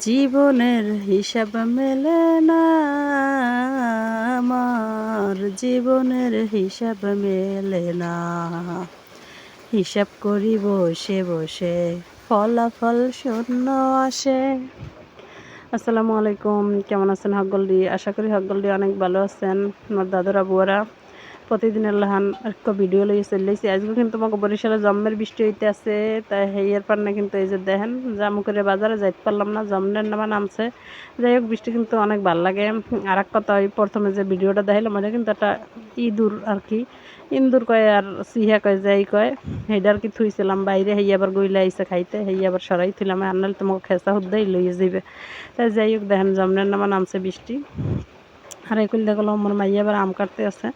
জীবনের হিসাব মেলে না আমার, জীবনের হিসাব মেলে না। হিসাব করি বসে বসে, ফলাফল শূন্য আসে। আসসালামু আলাইকুম, কেমন আছেন হকগোল্ডি? আশা করি হকগোল্ডি অনেক ভালো আছেন। আমার দাদুরা বুয়ারা প্রতিদিন আল্লাহান একটা ভিডিও লইয়ে চলেছি। আজকে কিন্তু আমাকে বরিশালে জম্মের বৃষ্টি হইতে আছে, তাই হেয়ার পার না কিন্তু এই যে দেখেন জামু করে বাজারে যাইতে পারলাম না, জম্মের নামা নামছে। যাই হোক, বৃষ্টি কিন্তু অনেক ভালো লাগে। আর এক কথা, ওই প্রথমে যে ভিডিওটা দেখাইলাম ওটা কিন্তু একটা ইঁদুর আর কি, ইন্দুর কয় আর সিহা কয় যাই কয়, সেইটা আর কি থুইছিলাম বাইরে। হেই আবার গইলা আইসে খাইতে, হেই আবার সরাই থইলাম, আনলে তোমাকে খেসা হুদ্দাই লইয়ে যাইবে। তাই যাই হোক, দেখেন জমনের নামা নামছে বৃষ্টি। আর এগুলো দেখলো আমার মাইয়া আবার আম কাটতে আছে।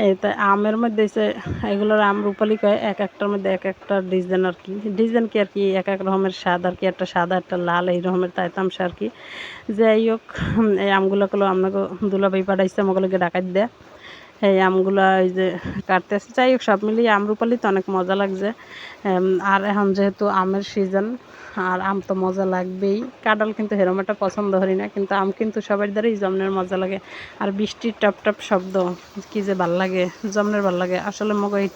এই তাই আমের মধ্যে এসে এগুলোর আম রূপালি কয়, এক একটার মধ্যে এক একটা ডিজাইন আর কি, ডিজাইন কি আর কি, এক এক রকমের স্বাদ আর কি, একটা সাদা একটা লাল এই রকমের তাইতামসা আর কি। যাই হোক, এই আমগুলো গুলো আপনাকে দুলাভাই পাঠাইছে আমাগুলোকে ডাকাত দেয়। এই আমগুলো এই যে কাটতে আসছে। যাই হোক, সব মিলিয়ে আমরুপালি তো অনেক মজা লাগছে। আর এখন যেহেতু আমের সিজন, আর আম তো মজা লাগবেই। কাঁঠাল কিন্তু সেরকম একটা পছন্দ করি না, কিন্তু আম কিন্তু সবার দ্বারাই জমনের মজা লাগে। আর বৃষ্টির টপ টপ শব্দ কি যে ভাল লাগে, জমনের ভাল লাগে। আসলে মগ এই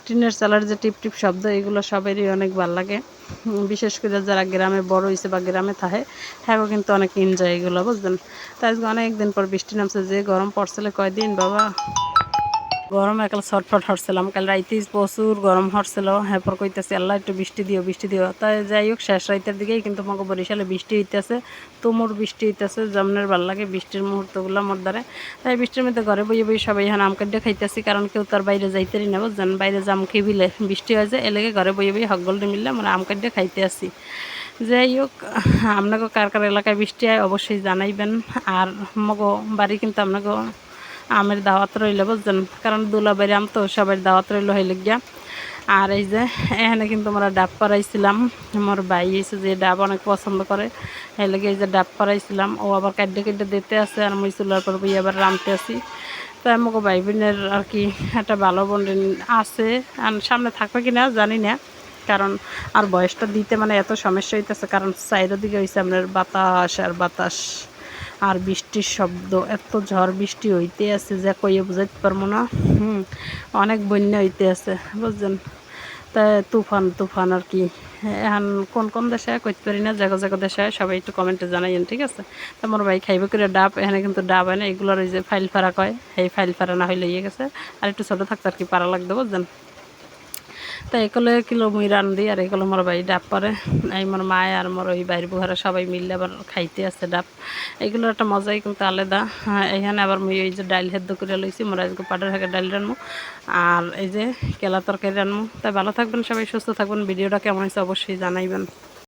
টিনের চালের যে টিপ টিপ শব্দ, এগুলো সবারই অনেক ভাল লাগে। বিশেষ করে যারা গ্রামে বড় হয়েছে বা গ্রামে থাকে, হ্যাঁ কিন্তু অনেক এনজয় এগুলো, বুঝলেন। তাই আজকে অনেক দিন পর বৃষ্টি নামছে। যে গরম পড়ছিল কয়দিন বাবা, গরমে একাল ছটফট হচ্ছিলাম। কাল রাইতে প্রচুর গরম হচ্ছিল, এরপর কইতেছি আল্লাহ একটু বৃষ্টি দিও বৃষ্টি দিও। তাই যাই হোক, শেষ রাইতের দিকেই কিন্তু আমাকে বরিশালে বৃষ্টি হইতেছে, তুমুর বৃষ্টি হইতেছে। জমনের ভাল লাগে বৃষ্টির মুহূর্তগুলো মোর দ্বারে। তাই বৃষ্টির মধ্যে ঘরে বইয়ে বইয়ে সবাই এখন আম কাটে খাইতেছি, কারণ কেউ তার বাইরে যাইতেই না, বুঝছেন। বাইরে জাম খেবিলে বৃষ্টি হয় যে, এলেগে ঘরে বইয়ে বইয়ে হকগোল্ডে মিললে আমরা আম কাটে খাইতে আসি। যাই হোক, আপনাকে কার কার এলাকায় বৃষ্টি হয় অবশ্যই জানাইবেন। আর মগো বাড়ি কিন্তু আপনাকে আমের দাওয়াত রইল, বুঝছেন, কারণ দুলাবাড়ি আম তো সবাই দাওয়াত রইল হইলে গিয়া। আর এই যে এখানে কিন্তু আমরা ডাব পাড়াইছিলাম। আমার ভাই এসে যে ডাব অনেক পছন্দ করে, এই লেগে এই যে ডাব পাড়াইছিলাম। ও আবার কাড্ডে কাড্ডে দিতে আছে, আর মুই চুলার পর বই আবার রামতে আসি। তাই আমাকে ভাই বোনের আর কি একটা ভালো বন্ডিং আছে। আর সামনে থাকবে কিনা জানি না, কারণ আর বয়সটা দিতে মানে এত সমস্যা হইতেছে, কারণ সাইডের দিকে হয়েছে আপনার বাতাস আর বাতাস, আর বৃষ্টির শব্দ, এত ঝড় বৃষ্টি হইতে আছে যে কইয়ে বুঝাইতে পারবো না। অনেক বন্যা হইতে আছে, বুঝছেন। তাই তুফান তুফান আর কি। এখন কোন কোন দেশে কইতে পারি না, জায়গা জায়গা দেশে সবাই একটু কমেন্টে জানাইন, ঠিক আছে। তো আমার ভাই খাইবে করে ডাব, এখানে কিন্তু ডাব হয় না, এগুলোর ওই যে ফাইল ফাড়া কয়, এই ফাইল ফাড়া না হইলে ইয়ে গেছে। আর একটু ছোটো থাকতে আর কি পারা লাগতো, বুঝছেন। তাই এগুলো কিলো মুই রান্ধি, আর এগুলো মোর ভাই ডাব পারে। এই মোর মায় আর মোর ওই বাইর বুহারা সবাই মিললে আবার খাইতে আছে ডাব। এগুলো একটা মজাই কিন্তু আলাদা। এখানে আবার মুই এই যে ডাইল সেদ্ধ করে লইছি, মোর আজকে পাটের শাকের ডাইল রানবো, আর এই যে কেলা তরকারি রানবো। তাই ভালো থাকবেন সবাই, সুস্থ থাকবেন। ভিডিওটা কেমন হয়েছে অবশ্যই জানাইবেন।